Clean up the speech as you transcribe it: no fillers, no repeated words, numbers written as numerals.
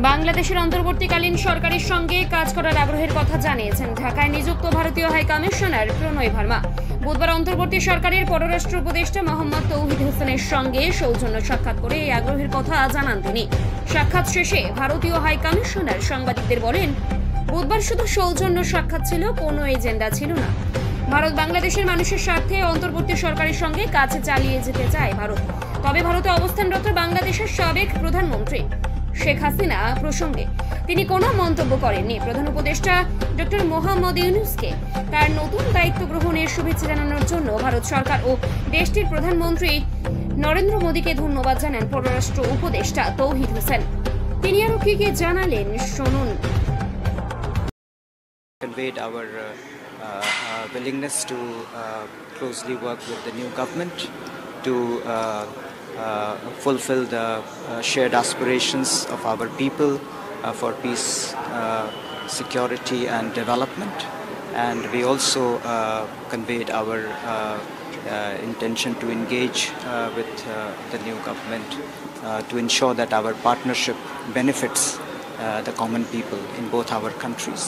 বাংলাদেশের অন্তর্বর্তীকালীন সরকারের সঙ্গে কাজ করার আগ্রহের কথা জানিয়েছেন ঢাকায় নিযুক্ত ভারতীয় হাই কমিশনার প্রণয় ভার্মা। বুধবার অন্তর্বর্তী সরকারের পররাষ্ট্র উপদেষ্টা মোহাম্মদ তৌহিদ হোসেনের সঙ্গে সৌজন্য সাক্ষাৎ করে এই আগ্রহের কথা জানান তিনি। সাক্ষাৎ শেষে ভারতীয় হাই কমিশনার সাংবাদিকদের বলেন, বুধবার শুধু সৌজন্য সাক্ষাৎ ছিল, কোনো এজেন্ডা ছিল না। ভারত বাংলাদেশের মানুষের স্বার্থে অন্তর্বর্তী সরকারের সঙ্গে কাজ চালিয়ে যেতে চায় ভারত। তবে ভারতে অবস্থানরত বাংলাদেশের সাবেক প্রধানমন্ত্রী শেখ হাসিনা প্রসঙ্গে তিনি কোনো মন্তব্য করেননি। প্রধান উপদেষ্টা ডক্টর মোহাম্মদ ইউনূসকে তার নতুন দায়িত্ব গ্রহণের শুভেচ্ছা জানানোর জন্য ভারত সরকার ও দেশটির প্রধানমন্ত্রী নরেন্দ্র মোদীকে ধন্যবাদ জানান পররাষ্ট্র উপদেষ্টা তৌহিদ হোসেন। তিনি আরো কি কি জানালেন শুনুন। Conveyed our willingness to closely work with the new government to fulfill the shared aspirations of our people for peace, security and development. And we also conveyed our intention to engage with the new government to ensure that our partnership benefits the common people in both our countries.